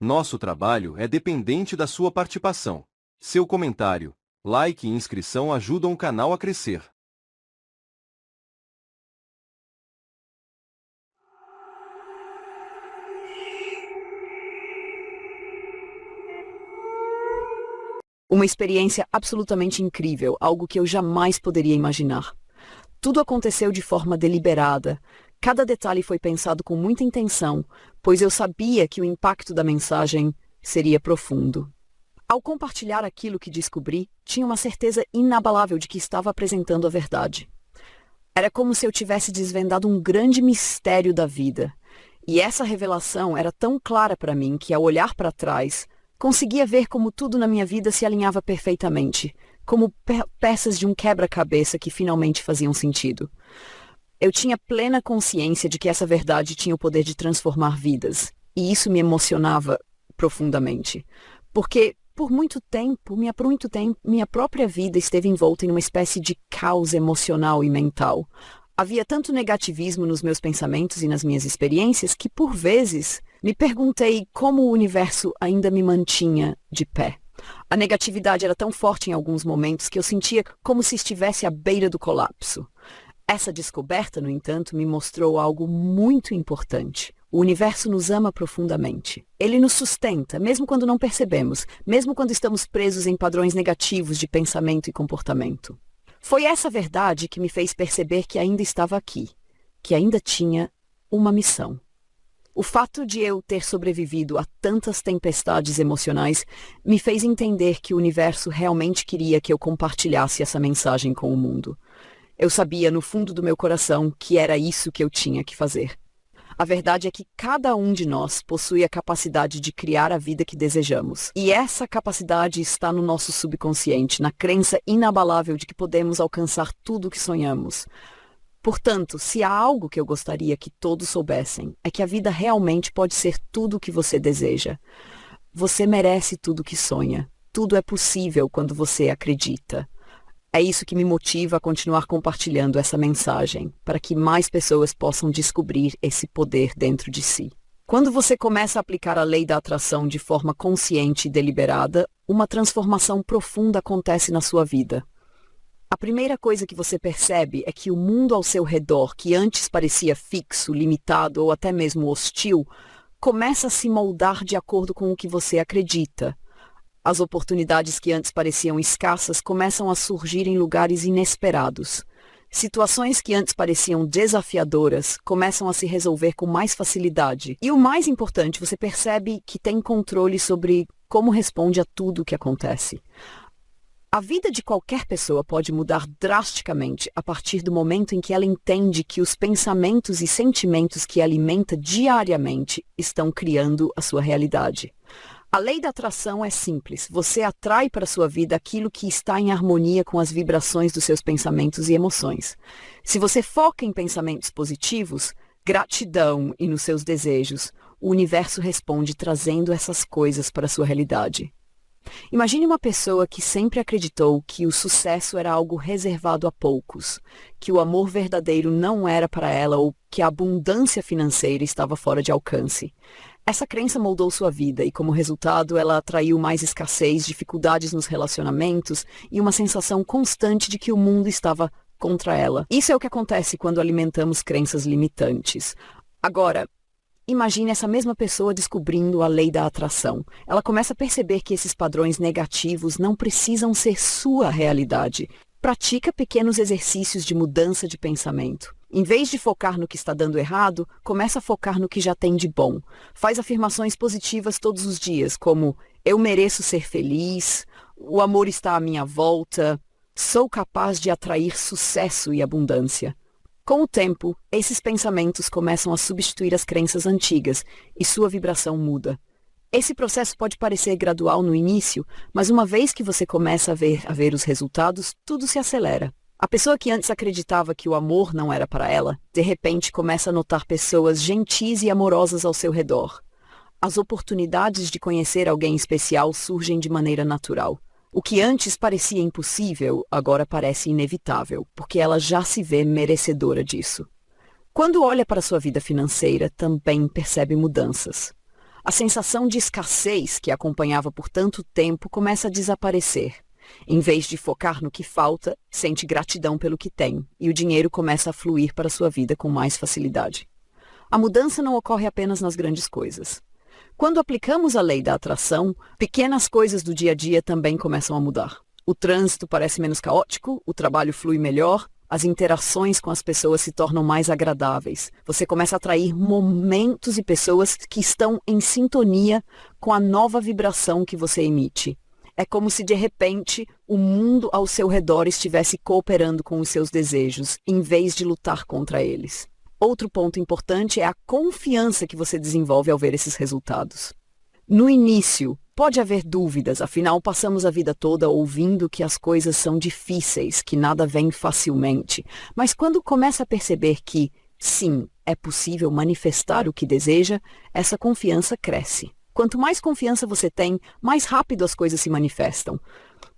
Nosso trabalho é dependente da sua participação. Seu comentário, like e inscrição ajudam o canal a crescer. Uma experiência absolutamente incrível, algo que eu jamais poderia imaginar. Tudo aconteceu de forma deliberada. Cada detalhe foi pensado com muita intenção, pois eu sabia que o impacto da mensagem seria profundo. Ao compartilhar aquilo que descobri, tinha uma certeza inabalável de que estava apresentando a verdade. Era como se eu tivesse desvendado um grande mistério da vida. E essa revelação era tão clara para mim que, ao olhar para trás, conseguia ver como tudo na minha vida se alinhava perfeitamente, como peças de um quebra-cabeça que finalmente faziam sentido. Eu tinha plena consciência de que essa verdade tinha o poder de transformar vidas, e isso me emocionava profundamente, porque por muito tempo, minha própria vida esteve envolta em uma espécie de caos emocional e mental. Havia tanto negativismo nos meus pensamentos e nas minhas experiências que, por vezes, me perguntei como o universo ainda me mantinha de pé. A negatividade era tão forte em alguns momentos que eu sentia como se estivesse à beira do colapso. Essa descoberta, no entanto, me mostrou algo muito importante. O universo nos ama profundamente. Ele nos sustenta, mesmo quando não percebemos, mesmo quando estamos presos em padrões negativos de pensamento e comportamento. Foi essa verdade que me fez perceber que ainda estava aqui, que ainda tinha uma missão. O fato de eu ter sobrevivido a tantas tempestades emocionais me fez entender que o universo realmente queria que eu compartilhasse essa mensagem com o mundo. Eu sabia no fundo do meu coração que era isso que eu tinha que fazer. A verdade é que cada um de nós possui a capacidade de criar a vida que desejamos. E essa capacidade está no nosso subconsciente, na crença inabalável de que podemos alcançar tudo o que sonhamos. Portanto, se há algo que eu gostaria que todos soubessem, é que a vida realmente pode ser tudo o que você deseja. Você merece tudo o que sonha. Tudo é possível quando você acredita. É isso que me motiva a continuar compartilhando essa mensagem, para que mais pessoas possam descobrir esse poder dentro de si. Quando você começa a aplicar a lei da atração de forma consciente e deliberada, uma transformação profunda acontece na sua vida. A primeira coisa que você percebe é que o mundo ao seu redor, que antes parecia fixo, limitado ou até mesmo hostil, começa a se moldar de acordo com o que você acredita. As oportunidades que antes pareciam escassas começam a surgir em lugares inesperados. Situações que antes pareciam desafiadoras começam a se resolver com mais facilidade. E o mais importante, você percebe que tem controle sobre como responde a tudo o que acontece. A vida de qualquer pessoa pode mudar drasticamente a partir do momento em que ela entende que os pensamentos e sentimentos que alimenta diariamente estão criando a sua realidade. A lei da atração é simples. Você atrai para a sua vida aquilo que está em harmonia com as vibrações dos seus pensamentos e emoções. Se você foca em pensamentos positivos, gratidão e nos seus desejos, o universo responde trazendo essas coisas para a sua realidade. Imagine uma pessoa que sempre acreditou que o sucesso era algo reservado a poucos, que o amor verdadeiro não era para ela ou que a abundância financeira estava fora de alcance. Essa crença moldou sua vida e, como resultado, ela atraiu mais escassez, dificuldades nos relacionamentos e uma sensação constante de que o mundo estava contra ela. Isso é o que acontece quando alimentamos crenças limitantes. Agora, imagine essa mesma pessoa descobrindo a lei da atração. Ela começa a perceber que esses padrões negativos não precisam ser sua realidade. Pratica pequenos exercícios de mudança de pensamento. Em vez de focar no que está dando errado, começa a focar no que já tem de bom. Faz afirmações positivas todos os dias, como eu mereço ser feliz, o amor está à minha volta, sou capaz de atrair sucesso e abundância. Com o tempo, esses pensamentos começam a substituir as crenças antigas e sua vibração muda. Esse processo pode parecer gradual no início, mas uma vez que você começa a ver os resultados, tudo se acelera. A pessoa que antes acreditava que o amor não era para ela, de repente começa a notar pessoas gentis e amorosas ao seu redor. As oportunidades de conhecer alguém especial surgem de maneira natural. O que antes parecia impossível, agora parece inevitável, porque ela já se vê merecedora disso. Quando olha para sua vida financeira, também percebe mudanças. A sensação de escassez que a acompanhava por tanto tempo começa a desaparecer. Em vez de focar no que falta, sente gratidão pelo que tem, e o dinheiro começa a fluir para sua vida com mais facilidade. A mudança não ocorre apenas nas grandes coisas. Quando aplicamos a lei da atração, pequenas coisas do dia a dia também começam a mudar. O trânsito parece menos caótico, o trabalho flui melhor, as interações com as pessoas se tornam mais agradáveis. Você começa a atrair momentos e pessoas que estão em sintonia com a nova vibração que você emite. É como se, de repente, o mundo ao seu redor estivesse cooperando com os seus desejos, em vez de lutar contra eles. Outro ponto importante é a confiança que você desenvolve ao ver esses resultados. No início, pode haver dúvidas, afinal passamos a vida toda ouvindo que as coisas são difíceis, que nada vem facilmente. Mas quando começa a perceber que, sim, é possível manifestar o que deseja, essa confiança cresce. Quanto mais confiança você tem, mais rápido as coisas se manifestam,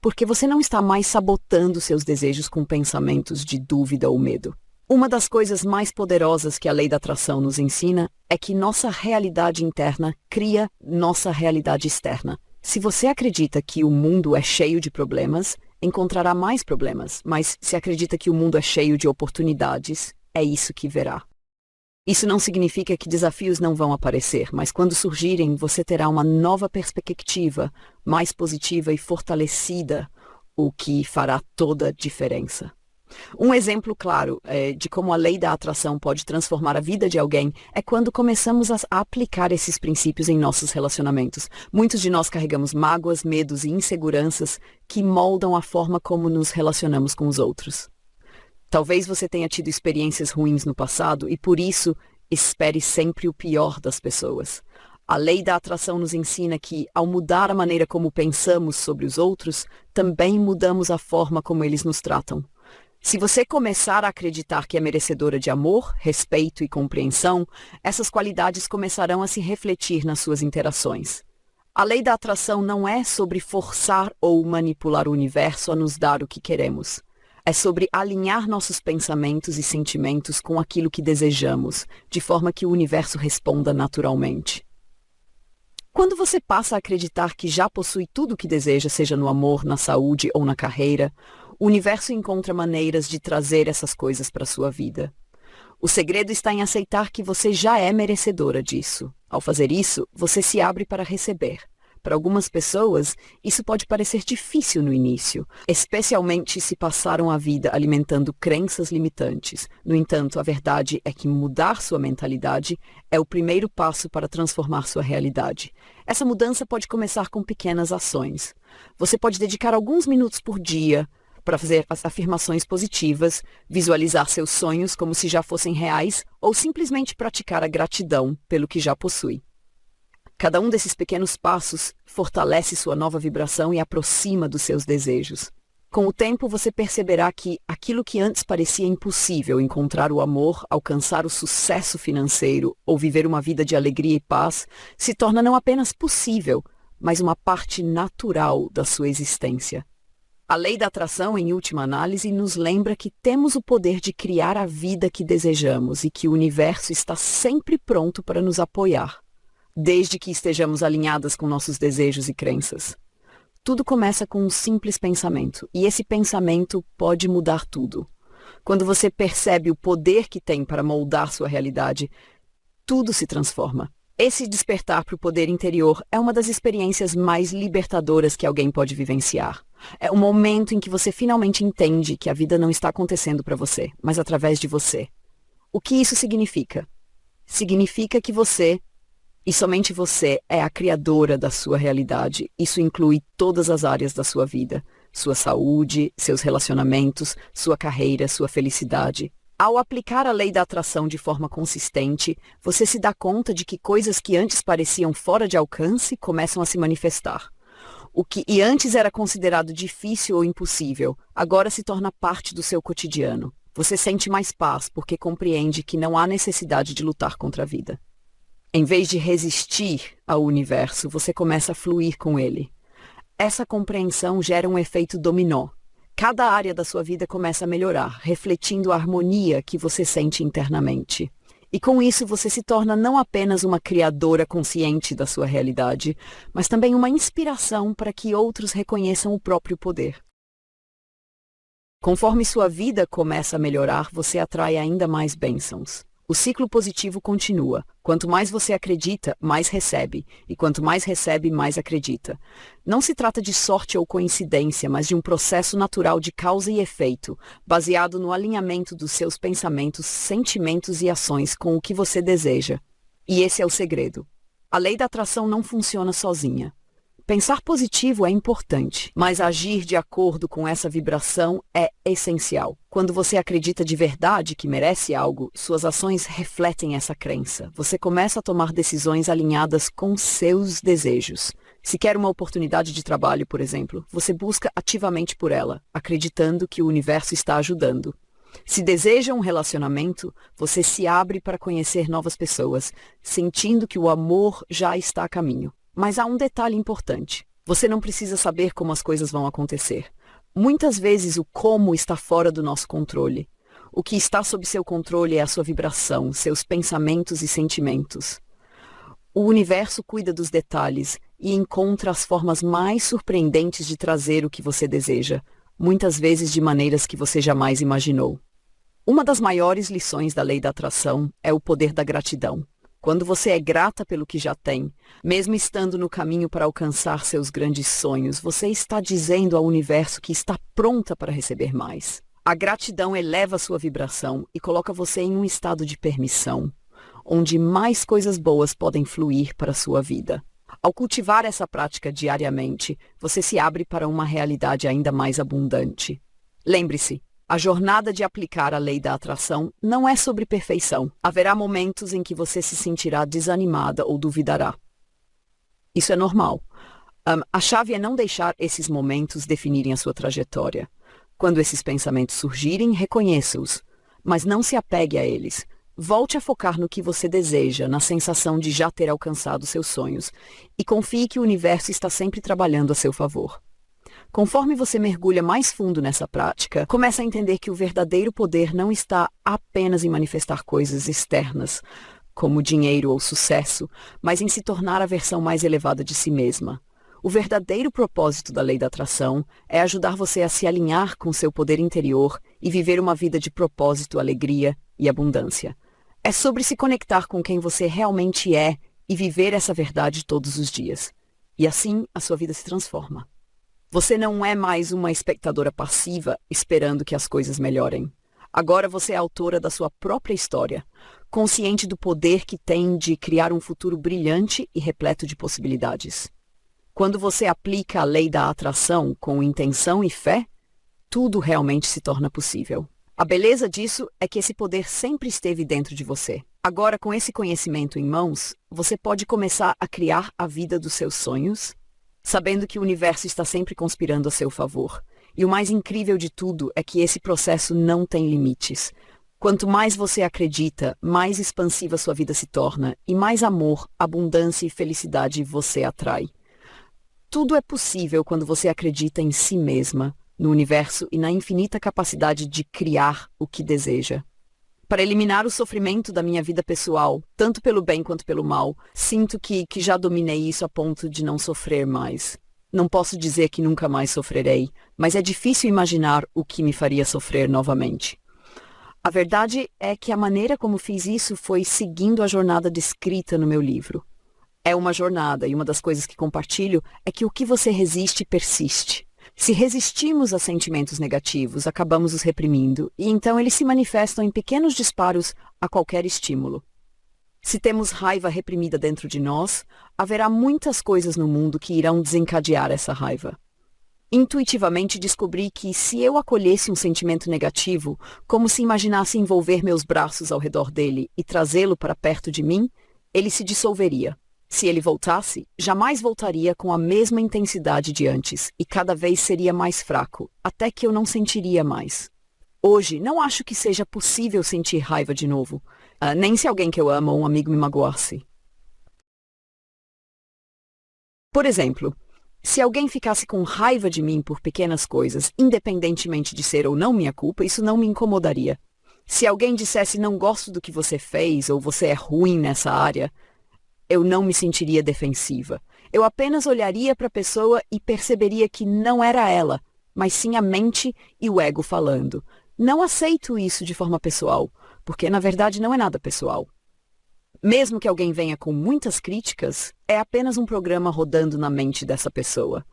porque você não está mais sabotando seus desejos com pensamentos de dúvida ou medo. Uma das coisas mais poderosas que a lei da atração nos ensina é que nossa realidade interna cria nossa realidade externa. Se você acredita que o mundo é cheio de problemas, encontrará mais problemas, mas se acredita que o mundo é cheio de oportunidades, é isso que verá. Isso não significa que desafios não vão aparecer, mas quando surgirem, você terá uma nova perspectiva, mais positiva e fortalecida, o que fará toda a diferença. Um exemplo claro de como a lei da atração pode transformar a vida de alguém é quando começamos a aplicar esses princípios em nossos relacionamentos. Muitos de nós carregamos mágoas, medos e inseguranças que moldam a forma como nos relacionamos com os outros. Talvez você tenha tido experiências ruins no passado e, por isso, espere sempre o pior das pessoas. A lei da atração nos ensina que, ao mudar a maneira como pensamos sobre os outros, também mudamos a forma como eles nos tratam. Se você começar a acreditar que é merecedora de amor, respeito e compreensão, essas qualidades começarão a se refletir nas suas interações. A lei da atração não é sobre forçar ou manipular o universo a nos dar o que queremos. É sobre alinhar nossos pensamentos e sentimentos com aquilo que desejamos, de forma que o universo responda naturalmente. Quando você passa a acreditar que já possui tudo o que deseja, seja no amor, na saúde ou na carreira, o universo encontra maneiras de trazer essas coisas para a sua vida. O segredo está em aceitar que você já é merecedora disso. Ao fazer isso, você se abre para receber. Para algumas pessoas, isso pode parecer difícil no início, especialmente se passaram a vida alimentando crenças limitantes. No entanto, a verdade é que mudar sua mentalidade é o primeiro passo para transformar sua realidade. Essa mudança pode começar com pequenas ações. Você pode dedicar alguns minutos por dia para fazer as afirmações positivas, visualizar seus sonhos como se já fossem reais ou simplesmente praticar a gratidão pelo que já possui. Cada um desses pequenos passos fortalece sua nova vibração e aproxima dos seus desejos. Com o tempo, você perceberá que aquilo que antes parecia impossível, encontrar o amor, alcançar o sucesso financeiro ou viver uma vida de alegria e paz, se torna não apenas possível, mas uma parte natural da sua existência. A lei da atração, em última análise, nos lembra que temos o poder de criar a vida que desejamos e que o universo está sempre pronto para nos apoiar, desde que estejamos alinhadas com nossos desejos e crenças. Tudo começa com um simples pensamento, e esse pensamento pode mudar tudo. Quando você percebe o poder que tem para moldar sua realidade, tudo se transforma. Esse despertar para o poder interior é uma das experiências mais libertadoras que alguém pode vivenciar. É o momento em que você finalmente entende que a vida não está acontecendo para você, mas através de você. O que isso significa? Significa que você, e somente você, é a criadora da sua realidade. Isso inclui todas as áreas da sua vida. Sua saúde, seus relacionamentos, sua carreira, sua felicidade. Ao aplicar a lei da atração de forma consistente, você se dá conta de que coisas que antes pareciam fora de alcance começam a se manifestar. O que antes era considerado difícil ou impossível, agora se torna parte do seu cotidiano. Você sente mais paz porque compreende que não há necessidade de lutar contra a vida. Em vez de resistir ao universo, você começa a fluir com ele. Essa compreensão gera um efeito dominó. Cada área da sua vida começa a melhorar, refletindo a harmonia que você sente internamente. E com isso você se torna não apenas uma criadora consciente da sua realidade, mas também uma inspiração para que outros reconheçam o próprio poder. Conforme sua vida começa a melhorar, você atrai ainda mais bênçãos. O ciclo positivo continua. Quanto mais você acredita, mais recebe. E quanto mais recebe, mais acredita. Não se trata de sorte ou coincidência, mas de um processo natural de causa e efeito, baseado no alinhamento dos seus pensamentos, sentimentos e ações com o que você deseja. E esse é o segredo. A lei da atração não funciona sozinha. Pensar positivo é importante, mas agir de acordo com essa vibração é essencial. Quando você acredita de verdade que merece algo, suas ações refletem essa crença. Você começa a tomar decisões alinhadas com seus desejos. Se quer uma oportunidade de trabalho, por exemplo, você busca ativamente por ela, acreditando que o universo está ajudando. Se deseja um relacionamento, você se abre para conhecer novas pessoas, sentindo que o amor já está a caminho. Mas há um detalhe importante. Você não precisa saber como as coisas vão acontecer. Muitas vezes o como está fora do nosso controle. O que está sob seu controle é a sua vibração, seus pensamentos e sentimentos. O universo cuida dos detalhes e encontra as formas mais surpreendentes de trazer o que você deseja, muitas vezes de maneiras que você jamais imaginou. Uma das maiores lições da lei da atração é o poder da gratidão. Quando você é grata pelo que já tem, mesmo estando no caminho para alcançar seus grandes sonhos, você está dizendo ao universo que está pronta para receber mais. A gratidão eleva sua vibração e coloca você em um estado de permissão, onde mais coisas boas podem fluir para a sua vida. Ao cultivar essa prática diariamente, você se abre para uma realidade ainda mais abundante. Lembre-se, a jornada de aplicar a lei da atração não é sobre perfeição. Haverá momentos em que você se sentirá desanimada ou duvidará. Isso é normal. A chave é não deixar esses momentos definirem a sua trajetória. Quando esses pensamentos surgirem, reconheça-os, mas não se apegue a eles. Volte a focar no que você deseja, na sensação de já ter alcançado seus sonhos, e confie que o universo está sempre trabalhando a seu favor. Conforme você mergulha mais fundo nessa prática, começa a entender que o verdadeiro poder não está apenas em manifestar coisas externas, como dinheiro ou sucesso, mas em se tornar a versão mais elevada de si mesma. O verdadeiro propósito da lei da atração é ajudar você a se alinhar com seu poder interior e viver uma vida de propósito, alegria e abundância. É sobre se conectar com quem você realmente é e viver essa verdade todos os dias. E assim a sua vida se transforma. Você não é mais uma espectadora passiva esperando que as coisas melhorem. Agora você é autora da sua própria história, consciente do poder que tem de criar um futuro brilhante e repleto de possibilidades. Quando você aplica a lei da atração com intenção e fé, tudo realmente se torna possível. A beleza disso é que esse poder sempre esteve dentro de você. Agora, com esse conhecimento em mãos, você pode começar a criar a vida dos seus sonhos, sabendo que o universo está sempre conspirando a seu favor. E o mais incrível de tudo é que esse processo não tem limites. Quanto mais você acredita, mais expansiva sua vida se torna e mais amor, abundância e felicidade você atrai. Tudo é possível quando você acredita em si mesma, no universo e na infinita capacidade de criar o que deseja. Para eliminar o sofrimento da minha vida pessoal, tanto pelo bem quanto pelo mal, sinto que já dominei isso a ponto de não sofrer mais. Não posso dizer que nunca mais sofrerei, mas é difícil imaginar o que me faria sofrer novamente. A verdade é que a maneira como fiz isso foi seguindo a jornada descrita no meu livro. É uma jornada e uma das coisas que compartilho é que o que você resiste persiste. Se resistimos a sentimentos negativos, acabamos os reprimindo, e então eles se manifestam em pequenos disparos a qualquer estímulo. Se temos raiva reprimida dentro de nós, haverá muitas coisas no mundo que irão desencadear essa raiva. Intuitivamente descobri que se eu acolhesse um sentimento negativo, como se imaginasse envolver meus braços ao redor dele e trazê-lo para perto de mim, ele se dissolveria. Se ele voltasse, jamais voltaria com a mesma intensidade de antes, e cada vez seria mais fraco, até que eu não sentiria mais. Hoje, não acho que seja possível sentir raiva de novo, nem se alguém que eu amo ou um amigo me magoasse. Por exemplo, se alguém ficasse com raiva de mim por pequenas coisas, independentemente de ser ou não minha culpa, isso não me incomodaria. Se alguém dissesse não gosto do que você fez ou você é ruim nessa área, eu não me sentiria defensiva. Eu apenas olharia para a pessoa e perceberia que não era ela, mas sim a mente e o ego falando. Não aceito isso de forma pessoal, porque na verdade não é nada pessoal. Mesmo que alguém venha com muitas críticas, é apenas um programa rodando na mente dessa pessoa.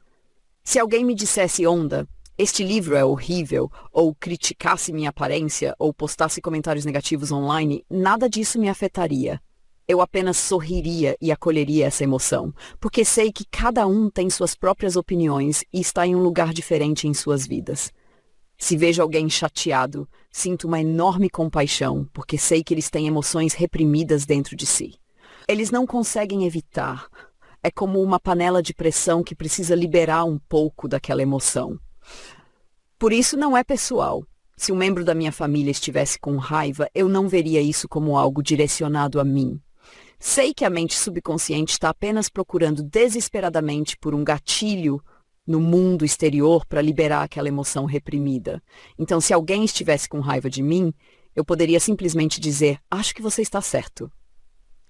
Se alguém me dissesse, Onda, este livro é horrível, ou criticasse minha aparência, ou postasse comentários negativos online, nada disso me afetaria. Eu apenas sorriria e acolheria essa emoção, porque sei que cada um tem suas próprias opiniões e está em um lugar diferente em suas vidas. Se vejo alguém chateado, sinto uma enorme compaixão, porque sei que eles têm emoções reprimidas dentro de si. Eles não conseguem evitar. É como uma panela de pressão que precisa liberar um pouco daquela emoção. Por isso não é pessoal. Se um membro da minha família estivesse com raiva, eu não veria isso como algo direcionado a mim. Sei que a mente subconsciente está apenas procurando desesperadamente por um gatilho no mundo exterior para liberar aquela emoção reprimida. Então, se alguém estivesse com raiva de mim, eu poderia simplesmente dizer, acho que você está certo,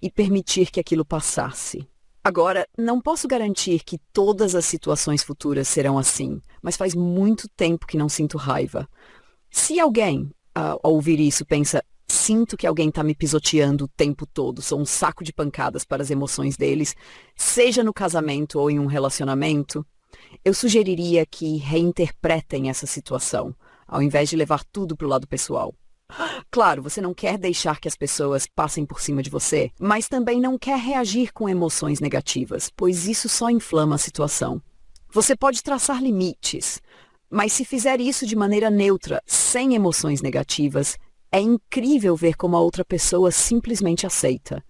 e permitir que aquilo passasse. Agora, não posso garantir que todas as situações futuras serão assim, mas faz muito tempo que não sinto raiva. Se alguém, ao ouvir isso, pensa, sinto que alguém está me pisoteando o tempo todo, sou um saco de pancadas para as emoções deles, seja no casamento ou em um relacionamento, eu sugeriria que reinterpretem essa situação, ao invés de levar tudo para o lado pessoal. Claro, você não quer deixar que as pessoas passem por cima de você, mas também não quer reagir com emoções negativas, pois isso só inflama a situação. Você pode traçar limites, mas se fizer isso de maneira neutra, sem emoções negativas, é incrível ver como a outra pessoa simplesmente aceita.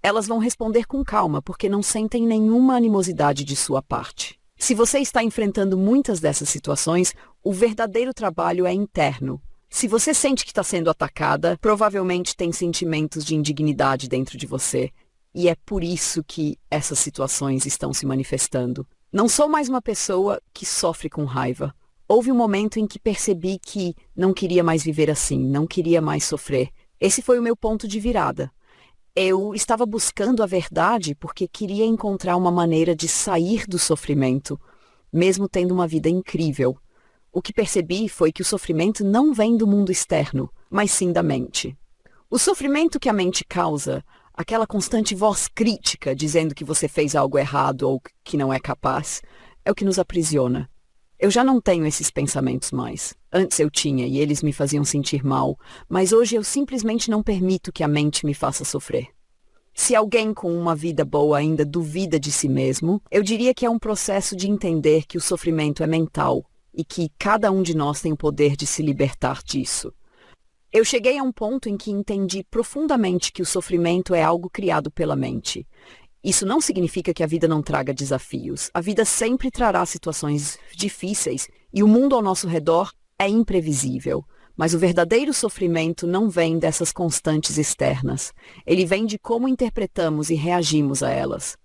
Elas vão responder com calma, porque não sentem nenhuma animosidade de sua parte. Se você está enfrentando muitas dessas situações, o verdadeiro trabalho é interno. Se você sente que está sendo atacada, provavelmente tem sentimentos de indignidade dentro de você. E é por isso que essas situações estão se manifestando. Não sou mais uma pessoa que sofre com raiva. Houve um momento em que percebi que não queria mais viver assim, não queria mais sofrer. Esse foi o meu ponto de virada. Eu estava buscando a verdade porque queria encontrar uma maneira de sair do sofrimento, mesmo tendo uma vida incrível. O que percebi foi que o sofrimento não vem do mundo externo, mas sim da mente. O sofrimento que a mente causa, aquela constante voz crítica dizendo que você fez algo errado ou que não é capaz, é o que nos aprisiona. Eu já não tenho esses pensamentos mais. Antes eu tinha e eles me faziam sentir mal, mas hoje eu simplesmente não permito que a mente me faça sofrer. Se alguém com uma vida boa ainda duvida de si mesmo, eu diria que é um processo de entender que o sofrimento é mental e que cada um de nós tem o poder de se libertar disso. Eu cheguei a um ponto em que entendi profundamente que o sofrimento é algo criado pela mente. Isso não significa que a vida não traga desafios. A vida sempre trará situações difíceis e o mundo ao nosso redor é imprevisível. Mas o verdadeiro sofrimento não vem dessas constantes externas. Ele vem de como interpretamos e reagimos a elas.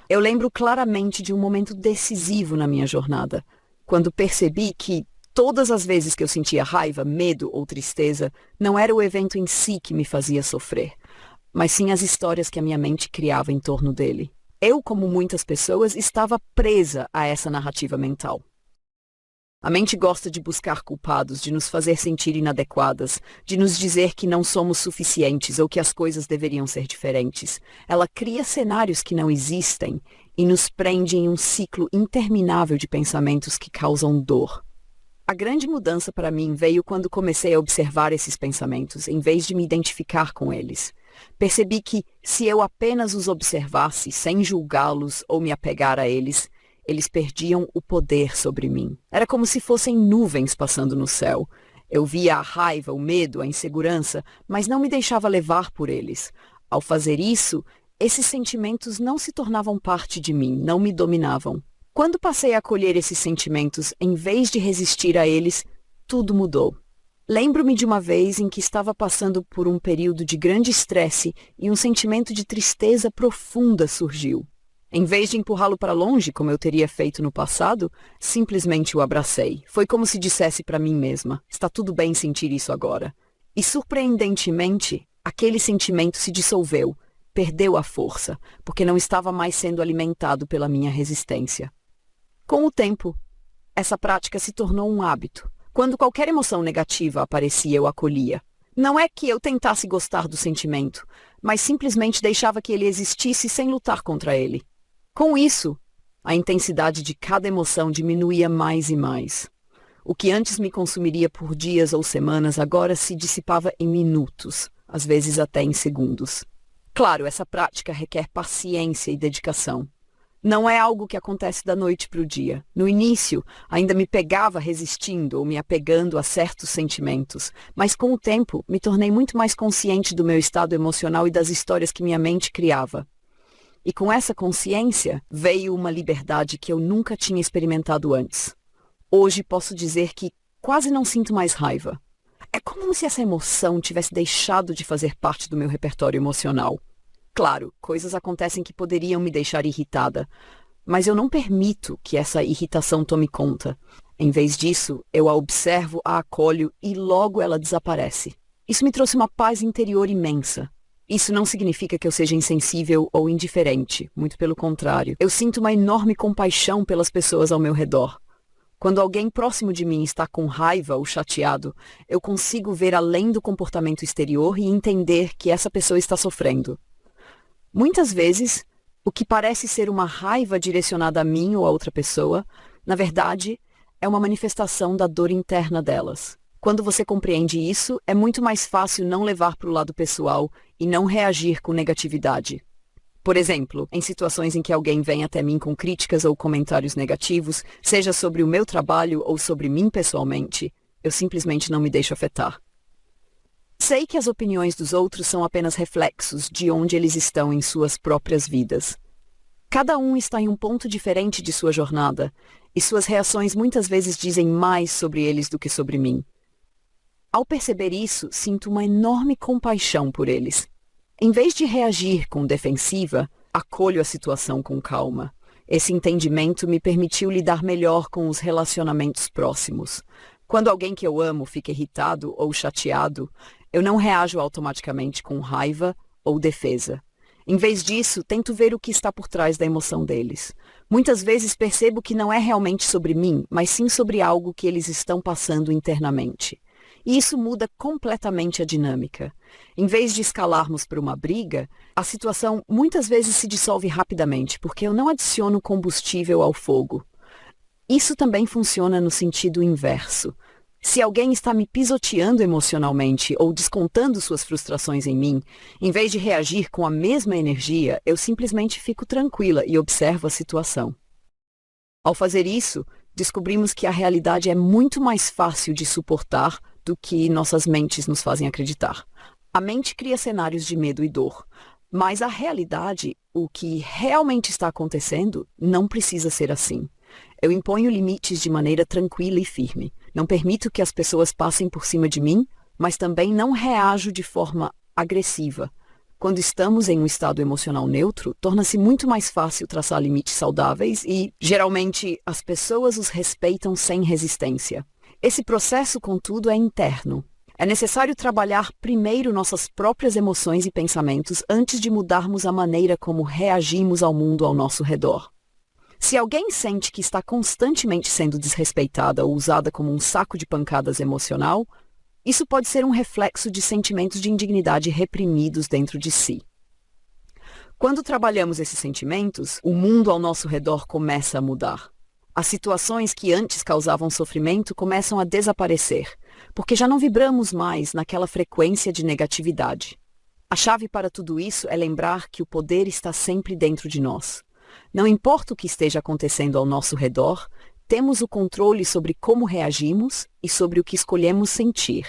Eu lembro claramente de um momento decisivo na minha jornada, quando percebi que todas as vezes que eu sentia raiva, medo ou tristeza, não era o evento em si que me fazia sofrer, mas sim as histórias que a minha mente criava em torno dele. Eu, como muitas pessoas, estava presa a essa narrativa mental. A mente gosta de buscar culpados, de nos fazer sentir inadequadas, de nos dizer que não somos suficientes ou que as coisas deveriam ser diferentes. Ela cria cenários que não existem e nos prende em um ciclo interminável de pensamentos que causam dor. A grande mudança para mim veio quando comecei a observar esses pensamentos, em vez de me identificar com eles. Percebi que, se eu apenas os observasse, sem julgá-los ou me apegar a eles perdiam o poder sobre mim. Era como se fossem nuvens passando no céu. Eu via a raiva, o medo, a insegurança, mas não me deixava levar por eles. Ao fazer isso, esses sentimentos não se tornavam parte de mim, não me dominavam. Quando passei a acolher esses sentimentos, em vez de resistir a eles, tudo mudou. Lembro-me de uma vez em que estava passando por um período de grande estresse e um sentimento de tristeza profunda surgiu. Em vez de empurrá-lo para longe, como eu teria feito no passado, simplesmente o abracei. Foi como se dissesse para mim mesma, está tudo bem sentir isso agora. E surpreendentemente, aquele sentimento se dissolveu, perdeu a força, porque não estava mais sendo alimentado pela minha resistência. Com o tempo, essa prática se tornou um hábito. Quando qualquer emoção negativa aparecia, eu acolhia. Não é que eu tentasse gostar do sentimento, mas simplesmente deixava que ele existisse sem lutar contra ele. Com isso, a intensidade de cada emoção diminuía mais e mais. O que antes me consumiria por dias ou semanas agora se dissipava em minutos, às vezes até em segundos. Claro, essa prática requer paciência e dedicação. Não é algo que acontece da noite para o dia. No início, ainda me pegava resistindo ou me apegando a certos sentimentos, mas com o tempo me tornei muito mais consciente do meu estado emocional e das histórias que minha mente criava. E com essa consciência veio uma liberdade que eu nunca tinha experimentado antes. Hoje posso dizer que quase não sinto mais raiva. É como se essa emoção tivesse deixado de fazer parte do meu repertório emocional. Claro, coisas acontecem que poderiam me deixar irritada, mas eu não permito que essa irritação tome conta. Em vez disso, eu a observo, a acolho e logo ela desaparece. Isso me trouxe uma paz interior imensa. Isso não significa que eu seja insensível ou indiferente, muito pelo contrário. Eu sinto uma enorme compaixão pelas pessoas ao meu redor. Quando alguém próximo de mim está com raiva ou chateado, eu consigo ver além do comportamento exterior e entender que essa pessoa está sofrendo. Muitas vezes, o que parece ser uma raiva direcionada a mim ou a outra pessoa, na verdade, é uma manifestação da dor interna delas. Quando você compreende isso, é muito mais fácil não levar para o lado pessoal e não reagir com negatividade. Por exemplo, em situações em que alguém vem até mim com críticas ou comentários negativos, seja sobre o meu trabalho ou sobre mim pessoalmente, eu simplesmente não me deixo afetar. Sei que as opiniões dos outros são apenas reflexos de onde eles estão em suas próprias vidas. Cada um está em um ponto diferente de sua jornada, e suas reações muitas vezes dizem mais sobre eles do que sobre mim. Ao perceber isso, sinto uma enorme compaixão por eles. Em vez de reagir com defensiva, acolho a situação com calma. Esse entendimento me permitiu lidar melhor com os relacionamentos próximos. Quando alguém que eu amo fica irritado ou chateado, eu não reajo automaticamente com raiva ou defesa. Em vez disso, tento ver o que está por trás da emoção deles. Muitas vezes percebo que não é realmente sobre mim, mas sim sobre algo que eles estão passando internamente. E isso muda completamente a dinâmica. Em vez de escalarmos para uma briga, a situação muitas vezes se dissolve rapidamente, porque eu não adiciono combustível ao fogo. Isso também funciona no sentido inverso. Se alguém está me pisoteando emocionalmente ou descontando suas frustrações em mim, em vez de reagir com a mesma energia, eu simplesmente fico tranquila e observo a situação. Ao fazer isso, descobrimos que a realidade é muito mais fácil de suportar do que nossas mentes nos fazem acreditar. A mente cria cenários de medo e dor, mas a realidade, o que realmente está acontecendo, não precisa ser assim. Eu imponho limites de maneira tranquila e firme. Não permito que as pessoas passem por cima de mim, mas também não reajo de forma agressiva. Quando estamos em um estado emocional neutro, torna-se muito mais fácil traçar limites saudáveis e, geralmente, as pessoas os respeitam sem resistência. Esse processo, contudo, é interno. É necessário trabalhar primeiro nossas próprias emoções e pensamentos antes de mudarmos a maneira como reagimos ao mundo ao nosso redor. Se alguém sente que está constantemente sendo desrespeitada ou usada como um saco de pancadas emocional, isso pode ser um reflexo de sentimentos de indignidade reprimidos dentro de si. Quando trabalhamos esses sentimentos, o mundo ao nosso redor começa a mudar. As situações que antes causavam sofrimento começam a desaparecer, porque já não vibramos mais naquela frequência de negatividade. A chave para tudo isso é lembrar que o poder está sempre dentro de nós. Não importa o que esteja acontecendo ao nosso redor, temos o controle sobre como reagimos e sobre o que escolhemos sentir.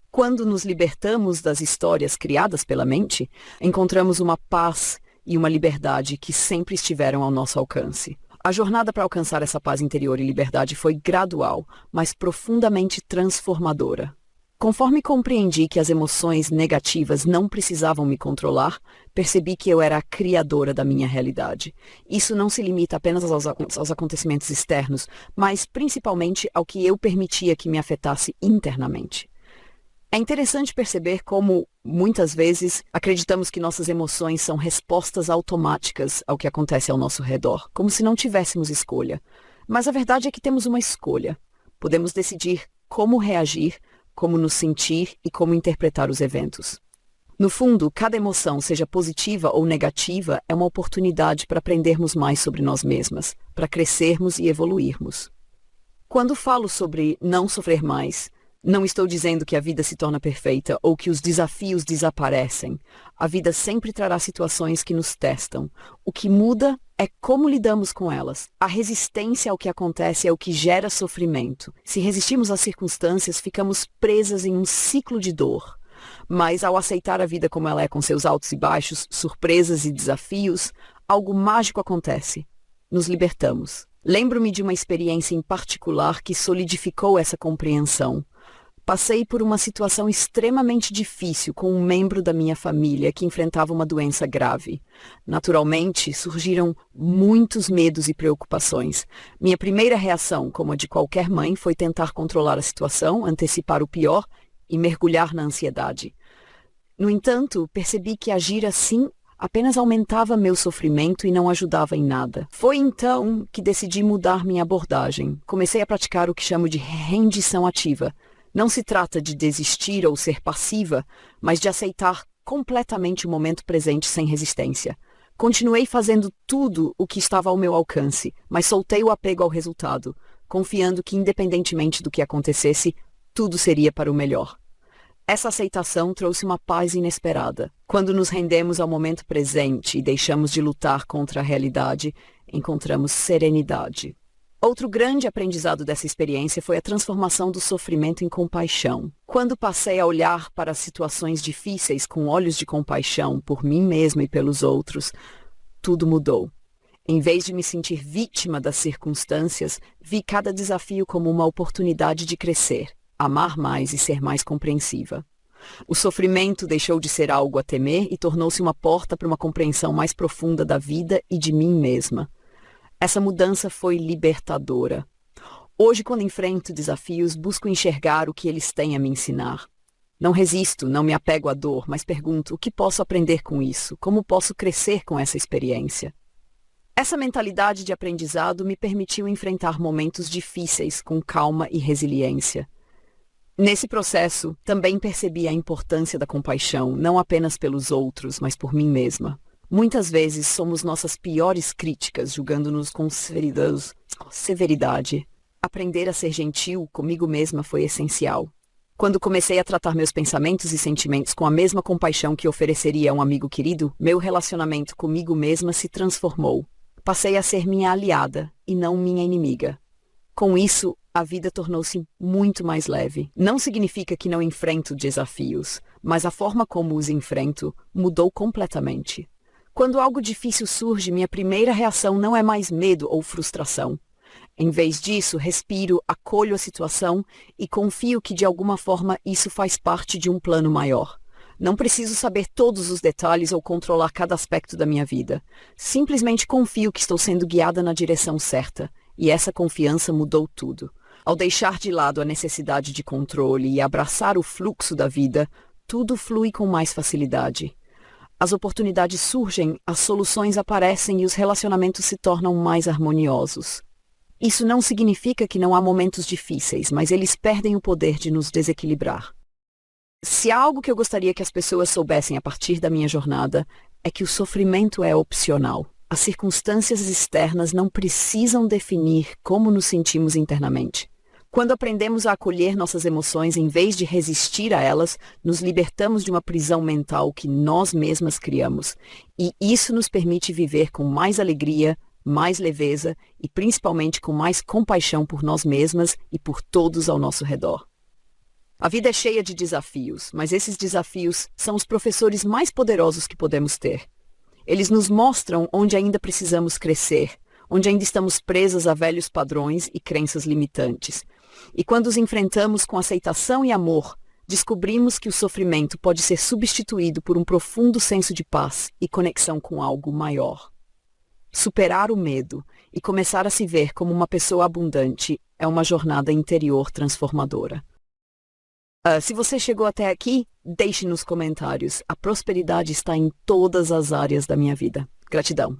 Quando nos libertamos das histórias criadas pela mente, encontramos uma paz e uma liberdade que sempre estiveram ao nosso alcance. A jornada para alcançar essa paz interior e liberdade foi gradual, mas profundamente transformadora. Conforme compreendi que as emoções negativas não precisavam me controlar, percebi que eu era a criadora da minha realidade. Isso não se limita apenas aos acontecimentos externos, mas principalmente ao que eu permitia que me afetasse internamente. É interessante perceber como, muitas vezes, acreditamos que nossas emoções são respostas automáticas ao que acontece ao nosso redor, como se não tivéssemos escolha. Mas a verdade é que temos uma escolha. Podemos decidir como reagir, como nos sentir e como interpretar os eventos. No fundo, cada emoção, seja positiva ou negativa, é uma oportunidade para aprendermos mais sobre nós mesmas, para crescermos e evoluirmos. Quando falo sobre não sofrer mais, não estou dizendo que a vida se torna perfeita ou que os desafios desaparecem. A vida sempre trará situações que nos testam. O que muda é como lidamos com elas. A resistência ao que acontece é o que gera sofrimento. Se resistimos às circunstâncias, ficamos presas em um ciclo de dor. Mas ao aceitar a vida como ela é, com seus altos e baixos, surpresas e desafios, algo mágico acontece. Nos libertamos. Lembro-me de uma experiência em particular que solidificou essa compreensão. Passei por uma situação extremamente difícil com um membro da minha família que enfrentava uma doença grave. Naturalmente, surgiram muitos medos e preocupações. Minha primeira reação, como a de qualquer mãe, foi tentar controlar a situação, antecipar o pior e mergulhar na ansiedade. No entanto, percebi que agir assim apenas aumentava meu sofrimento e não ajudava em nada. Foi então que decidi mudar minha abordagem. Comecei a praticar o que chamo de rendição ativa. Não se trata de desistir ou ser passiva, mas de aceitar completamente o momento presente sem resistência. Continuei fazendo tudo o que estava ao meu alcance, mas soltei o apego ao resultado, confiando que, independentemente do que acontecesse, tudo seria para o melhor. Essa aceitação trouxe uma paz inesperada. Quando nos rendemos ao momento presente e deixamos de lutar contra a realidade, encontramos serenidade. Outro grande aprendizado dessa experiência foi a transformação do sofrimento em compaixão. Quando passei a olhar para as situações difíceis com olhos de compaixão por mim mesma e pelos outros, tudo mudou. Em vez de me sentir vítima das circunstâncias, vi cada desafio como uma oportunidade de crescer, amar mais e ser mais compreensiva. O sofrimento deixou de ser algo a temer e tornou-se uma porta para uma compreensão mais profunda da vida e de mim mesma. Essa mudança foi libertadora. Hoje, quando enfrento desafios, busco enxergar o que eles têm a me ensinar. Não resisto, não me apego à dor, mas pergunto: o que posso aprender com isso? Como posso crescer com essa experiência? Essa mentalidade de aprendizado me permitiu enfrentar momentos difíceis com calma e resiliência. Nesse processo, também percebi a importância da compaixão, não apenas pelos outros, mas por mim mesma. Muitas vezes somos nossas piores críticas, julgando-nos com severidade. Aprender a ser gentil comigo mesma foi essencial. Quando comecei a tratar meus pensamentos e sentimentos com a mesma compaixão que ofereceria a um amigo querido, meu relacionamento comigo mesma se transformou. Passei a ser minha aliada e não minha inimiga. Com isso, a vida tornou-se muito mais leve. Não significa que não enfrento desafios, mas a forma como os enfrento mudou completamente. Quando algo difícil surge, minha primeira reação não é mais medo ou frustração. Em vez disso, respiro, acolho a situação e confio que de alguma forma isso faz parte de um plano maior. Não preciso saber todos os detalhes ou controlar cada aspecto da minha vida. Simplesmente confio que estou sendo guiada na direção certa, e essa confiança mudou tudo. Ao deixar de lado a necessidade de controle e abraçar o fluxo da vida, tudo flui com mais facilidade. As oportunidades surgem, as soluções aparecem e os relacionamentos se tornam mais harmoniosos. Isso não significa que não há momentos difíceis, mas eles perdem o poder de nos desequilibrar. Se há algo que eu gostaria que as pessoas soubessem a partir da minha jornada, é que o sofrimento é opcional. As circunstâncias externas não precisam definir como nos sentimos internamente. Quando aprendemos a acolher nossas emoções em vez de resistir a elas, nos libertamos de uma prisão mental que nós mesmas criamos. E isso nos permite viver com mais alegria, mais leveza e principalmente com mais compaixão por nós mesmas e por todos ao nosso redor. A vida é cheia de desafios, mas esses desafios são os professores mais poderosos que podemos ter. Eles nos mostram onde ainda precisamos crescer, onde ainda estamos presas a velhos padrões e crenças limitantes. E quando os enfrentamos com aceitação e amor, descobrimos que o sofrimento pode ser substituído por um profundo senso de paz e conexão com algo maior. Superar o medo e começar a se ver como uma pessoa abundante é uma jornada interior transformadora. Se você chegou até aqui, deixe nos comentários. A prosperidade está em todas as áreas da minha vida. Gratidão.